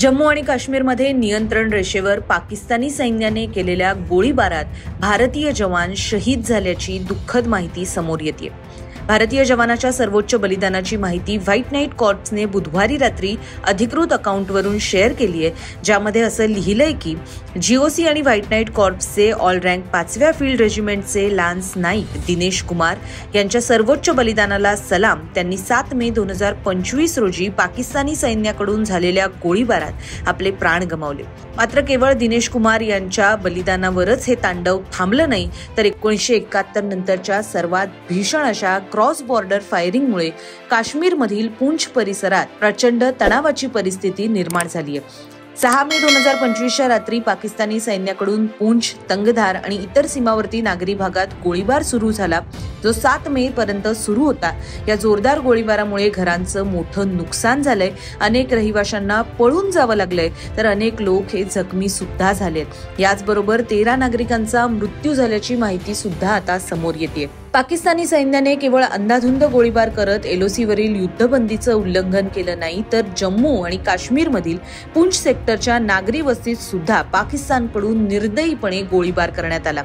जम्मू आणि काश्मीरमध्ये नियंत्रण रेषेवर पाकिस्तानी सैन्याने केलेल्या गोळीबारात भारतीय जवान शहीद झाल्याची दुःखद माहिती समोर येते। भारतीय जवानाच्या सर्वोच्च बलिदानाची माहिती व्हाईट नाईट कॉर्प्सने बुधवारी रात्री अधिकृत अकाउंटवरून शेअर केली आहे, ज्यामध्ये असं लिहिलंय की जीओसी आणि व्हाईट नाईट कॉर्प्सचे ऑल रँक 5व्या फील्ड रेजिमेंटचे लान्स नाईक दिनेश कुमार यांच्या सर्वोच्च बलिदानाला सलाम। त्यांनी 7 मे 2025 रोजी पाकिस्तानी सैन्याकडून झालेल्या गोळीबारात आपले प्राण गमावले। मात्र केवळ दिनेश कुमार यांच्या बलिदानावरच हे तांडव थांबलं नाही, तर 1971 नंतरच्या सर्वात भीषण अशा क्रॉस बॉर्डर फायरिंगमुळे काश्मीरमधील पूंछ परिसरात प्रचंड तणावाची परिस्थिती निर्माण झाली आहे। 6 मे 2025च्या रात्री पाकिस्तानी सैन्याकडून पूंछ, तंगधार आणि इतर सीमावर्ती नागरी भागात गोळीबार सुरू झाला, जो 7 मे पर्यंत सुरू होता। या जोरदार गोळीबारामुळे घरांचं मोठं नुकसान झालंय, अनेक रहिवाशांना पळून जावं लागलंय, तर अनेक लोक हे जखमी सुद्धा झालेत। याचबरोबर 13 नागरिकांचा मृत्यू झाल्याची माहिती सुद्धा आता समोर येते। पाकिस्तानी सैन्याने केवळ अंधाधुंद गोळीबार करत एलओसीवरील युद्धबंदीचं उल्लंघन केलं नाही, तर जम्मू आणि काश्मीरमधील पूंछ सेक्टरच्या नागरी वस्तीत सुद्धा पाकिस्तानकडून निर्दयीपणे गोळीबार करण्यात आला।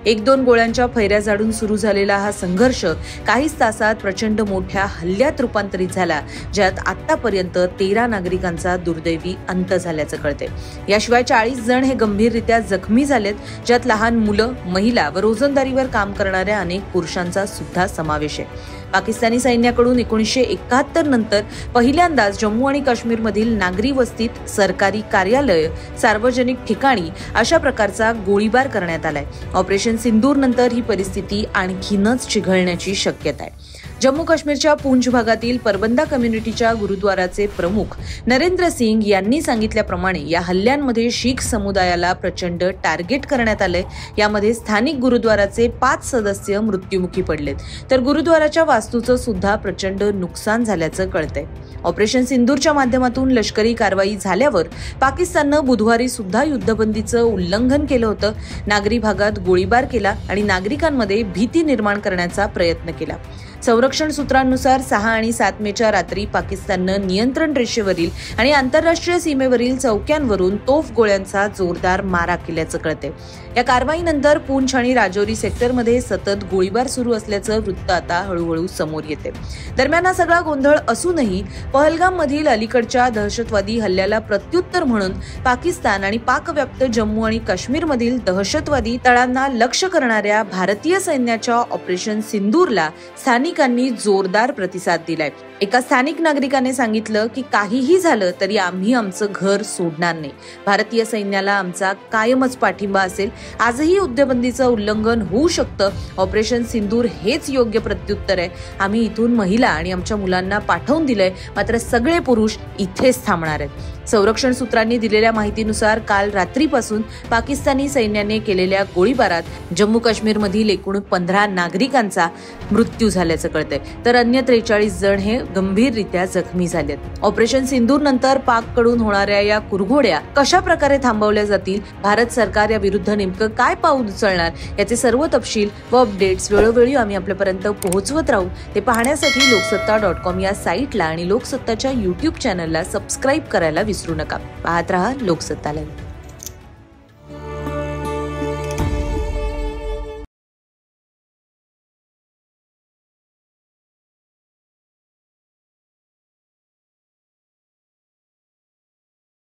1-2 गोळ्यांच्या फैऱ्या झाडून सुरू झालेला हा संघर्ष काहीच तासात प्रचंड मोठ्या हल्ल्यात रूपांतरित झाला, ज्यात आतापर्यंत 13 नागरिकांचा दुर्दैवी अंत झाल्याचं कळते। याशिवाय 40 जण हे गंभीररित्या जखमी झालेत, ज्यात लहान मुलं, महिला व रोजंदारीवर काम करणाऱ्या अनेक पुरुषांचा सुद्धा समावेश आहे। पाकिस्तानी सैन्याकडून 1971 नंतर पहिल्यांदाच जम्मू आणि काश्मीरमधील नागरी वस्तीत, सरकारी कार्यालय, सार्वजनिक ठिकाणी अशा प्रकारचा गोळीबार करण्यात आलाय। ऑपरेशन सिंदूर नंतर ही परिस्थिती आणखीनच चिघळण्याची शक्यता आहे। जम्मू काश्मीरच्या पूंछ भागातील परबंदा कम्युनिटीच्या गुरुद्वाराचे प्रमुख नरेंद्र सिंग यांनी सांगितल्याप्रमाणे या हल्ल्यांमध्ये शीख समुदायाला प्रचंड टार्गेट करण्यात आले। यामध्ये स्थानिक गुरुद्वाराचे 5 सदस्य मृत्युमुखी पडलेत, तर गुरुद्वाराच्या वास्तूचं सुद्धा प्रचंड नुकसान झाल्याचं कळतंय। ऑपरेशन सिंदूरच्या माध्यमातून लष्करी कारवाई झाल्यावर पाकिस्ताननं बुधवारी सुद्धा युद्धबंदीचं उल्लंघन केलं होतं, नागरी भागात गोळीबार केला आणि नागरिकांमध्ये भीती निर्माण करण्याचा प्रयत्न केला। संरक्षण सूत्रांनुसार 6 आणि 7 मेच्या रात्री पाकिस्ताननं नियंत्रण रेषेवरील आणि आंतरराष्ट्रीय सीमेवरील चौक्यांवरून तोफ गोळ्यांचा जोरदार मारा केल्याचं कळते। या कारवाईनंतर पूंछ आणि राजौरी सेक्टरमध्ये सतत गोळीबार सुरू असल्याचं वृत्त आता हळूहळू समोर येते। दरम्यान हा सगळा गोंधळ असूनही पहलगाममधील अलीकडच्या दहशतवादी हल्ल्याला प्रत्युत्तर म्हणून पाकिस्तान आणि पाकव्याप्त जम्मू आणि काश्मीरमधील दहशतवादी तळांना लक्ष्य करणाऱ्या भारतीय सैन्याच्या ऑपरेशन सिंदूरला स्थानिकांनी जोरदार प्रतिसाद दिलाय। एका स्थानिक नागरिकाने सांगितलं की काहीही झालं तरी आम्ही आमचं घर सोडणार नाही, भारतीय सैन्याला आमचा कायमच पाठिंबा असेल। आजही युद्धबंदीचं उल्लंघन होऊ शकतं, ऑपरेशन सिंदूर हेच योग्य प्रत्युत्तर आहे। आम्ही इथून महिला आणि आमच्या मुलांना पाठवून दिलंय, मात्र सगळे पुरुष इथेच थांबणार आहेत। संरक्षण सूत्रांनी दिलेल्या माहितीनुसार काल रात्रीपासून पाकिस्तानी सैन्याने केलेल्या गोळीबारात जम्मू काश्मीरमधील एकूण 15 नागरिकांचा मृत्यू झाल्याचं कळतंय, तर अन्य 43 जण हे गंभीररित्या जखमी झालेत। ऑपरेशन सिंदूर नंतर पाककडून होणाऱ्या या कुरघोड्या कशा प्रकारे थांबवल्या जातील, भारत सरकार या विरुद्ध नेमकं काय पाऊल उचलणार, याचे सर्व तपशील व अपडेट्स वेळोवेळी आम्ही आपल्यापर्यंत पोहोचवत राहू। ते पाहण्यासाठी लोकसत्ता.com या साईटला आणि लोकसत्ताच्या YouTube चॅनलला सबस्क्राईब करायला विसरू नका। पाहत रहा लोकसत्ता लाईव्ह।